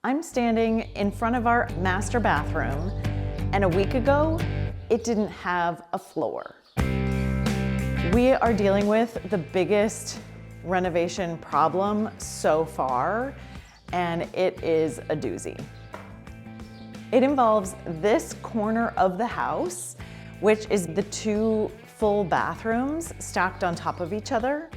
I'm standing in front of our master bathroom, and a week ago, it didn't have a floor. We are dealing with the biggest renovation problem so far, and it is a doozy. It involves this corner of the house, which is the two full bathrooms stacked on top of each other.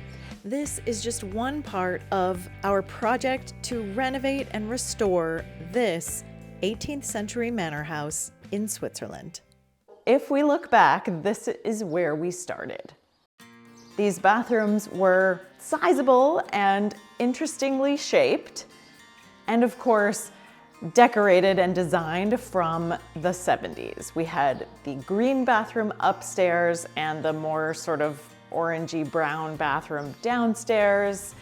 This is just one part of our project to renovate and restore this 18th century manor house in Switzerland. If we look back, this is where we started. These bathrooms were sizable and interestingly shaped, and of course, decorated and designed from the 70s. We had the green bathroom upstairs and the more sort of orangey brown bathroom downstairs.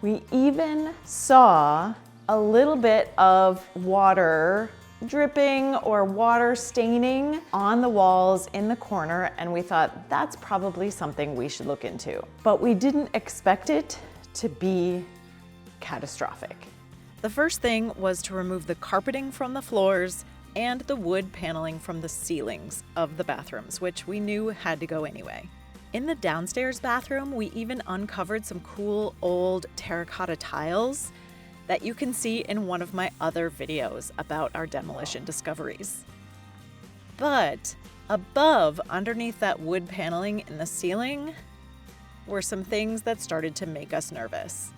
We even saw a little bit of water dripping or water staining on the walls in the corner, and we thought that's probably something we should look into. But we didn't expect it to be catastrophic. The first thing was to remove the carpeting from the floors and the wood paneling from the ceilings of the bathrooms, which we knew had to go anyway. In the downstairs bathroom, we even uncovered some cool old terracotta tiles that you can see in one of my other videos about our demolition discoveries. But above, underneath that wood paneling in the ceiling, were some things that started to make us nervous.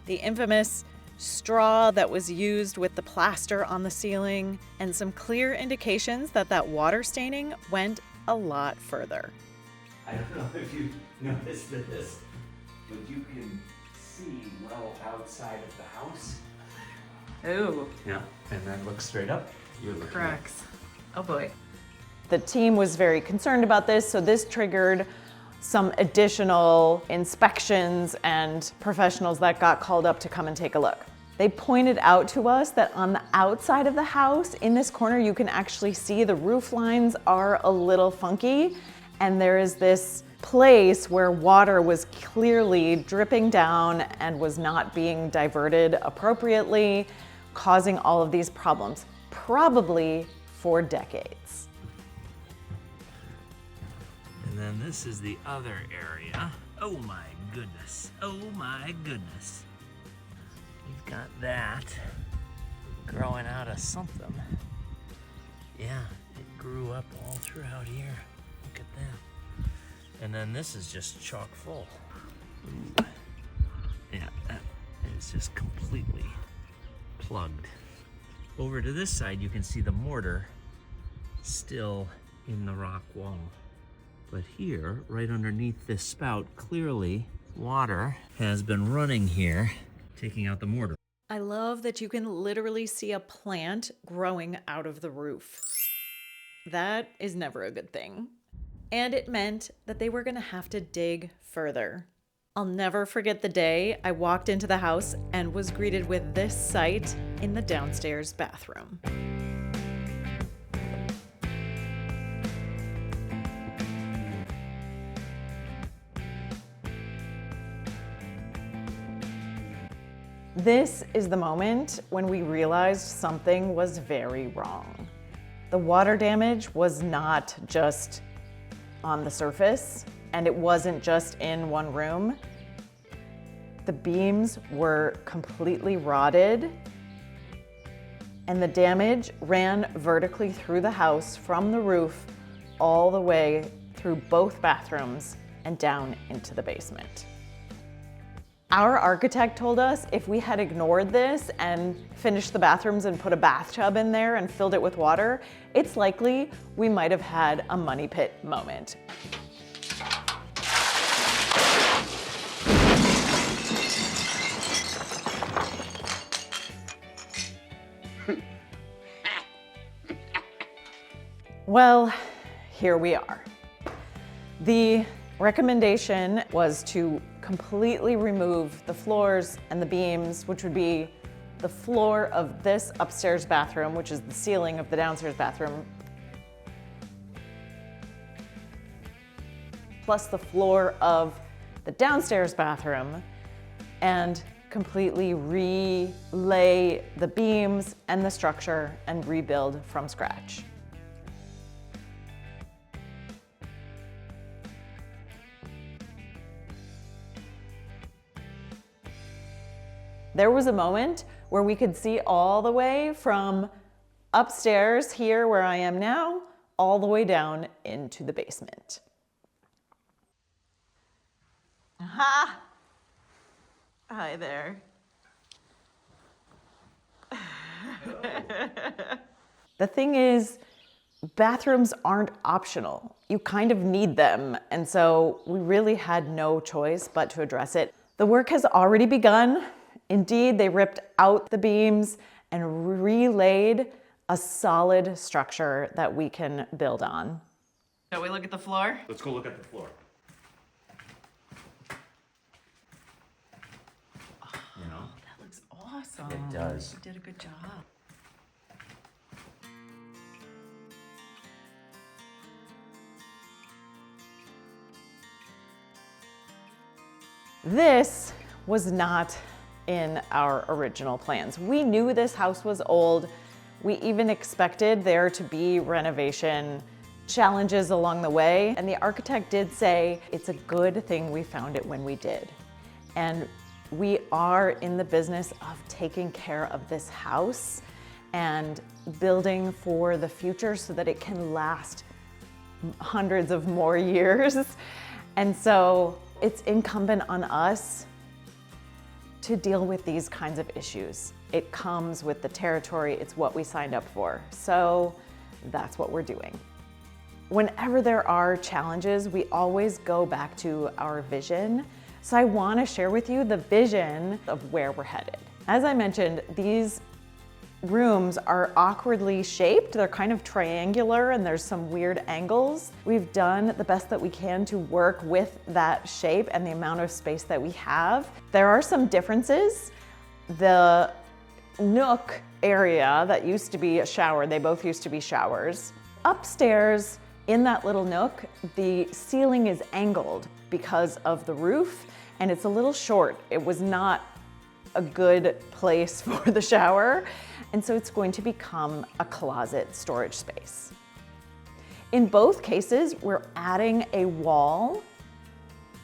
The infamous straw that was used with the plaster on the ceiling, and some clear indications that that water staining went a lot further. I don't know if you noticed this, but you can see well outside of the house. Ooh, Yeah, and then look straight up. You're looking cracks. Oh boy. The team was very concerned about this, so this triggered some additional inspections and professionals that got called up to come and take a look. They pointed out to us that on the outside of the house, in this corner, you can actually see the roof lines are a little funky, and there is this place where water was clearly dripping down and was not being diverted appropriately, causing all of these problems, probably for decades. And then this is the other area. Oh my goodness. Oh my goodness. You've got that growing out of something. Yeah, it grew up all throughout here. Look at that. And then this is just chock full. Ooh. Yeah, that is just completely plugged. Over to this side, you can see the mortar still in the rock wall. But here, right underneath this spout, clearly water has been running here, taking out the mortar. I love that you can literally see a plant growing out of the roof. That is never a good thing. And it meant that they were gonna have to dig further. I'll never forget the day I walked into the house and was greeted with this sight in the downstairs bathroom. This is the moment when we realized something was very wrong. The water damage was not just on the surface, and it wasn't just in one room. The beams were completely rotted, and the damage ran vertically through the house from the roof all the way through both bathrooms and down into the basement. Our architect told us if we had ignored this and finished the bathrooms and put a bathtub in there and filled it with water, it's likely we might have had a money pit moment. Well, here we are. The recommendation was to completely remove the floors and the beams, which would be the floor of this upstairs bathroom, which is the ceiling of the downstairs bathroom, plus the floor of the downstairs bathroom, and completely relay the beams and the structure and rebuild from scratch. There was a moment where we could see all the way from upstairs here where I am now, all the way down into the basement. Aha! Hi there. The thing is, bathrooms aren't optional. You kind of need them, and so we really had no choice but to address it. The work has already begun. Indeed, they ripped out the beams and relaid a solid structure that we can build on. Shall we look at the floor? Let's go look at the floor. You know? That looks awesome. It does. You did a good job. This was not in our original plans. We knew this house was old. We even expected there to be renovation challenges along the way. And the architect did say, it's a good thing we found it when we did. And we are in the business of taking care of this house and building for the future so that it can last hundreds of more years. And so it's incumbent on us to deal with these kinds of issues. It comes with the territory, it's what we signed up for. So that's what we're doing. Whenever there are challenges, we always go back to our vision. So I wanna share with you the vision of where we're headed. As I mentioned, these rooms are awkwardly shaped. They're kind of triangular and there's some weird angles. We've done the best that we can to work with that shape and the amount of space that we have. There are some differences. The nook area that used to be a shower, they both used to be showers. Upstairs in that little nook, the ceiling is angled because of the roof and it's a little short. It was not a good place for the shower. And so it's going to become a closet storage space. In both cases, we're adding a wall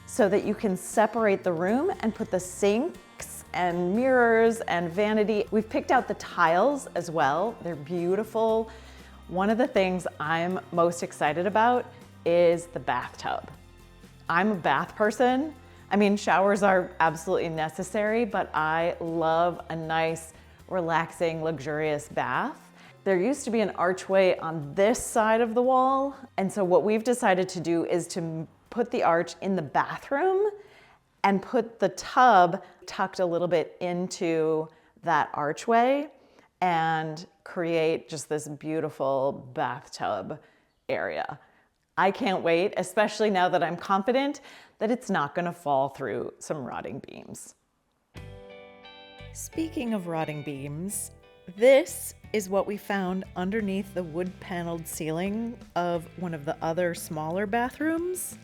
so that you can separate the room and put the sinks and mirrors and vanity. We've picked out the tiles as well. They're beautiful. One of the things I'm most excited about is the bathtub. I'm a bath person. I mean, showers are absolutely necessary, but I love a nice, relaxing, luxurious bath. There used to be an archway on this side of the wall. And so what we've decided to do is to put the arch in the bathroom and put the tub tucked a little bit into that archway and create just this beautiful bathtub area. I can't wait, especially now that I'm confident that it's not gonna fall through some rotting beams. Speaking of rotting beams, this is what we found underneath the wood-paneled ceiling of one of the other smaller bathrooms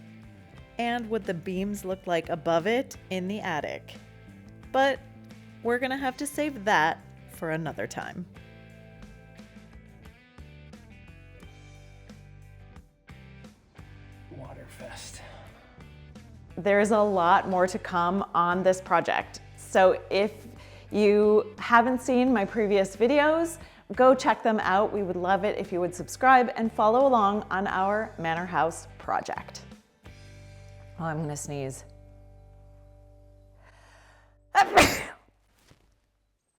and what the beams look like above it in the attic. But we're gonna have to save that for another time. Waterfest. There's a lot more to come on this project. So if you haven't seen my previous videos, go check them out. We would love it if you would subscribe and follow along on our Manor House project. Oh, I'm gonna sneeze.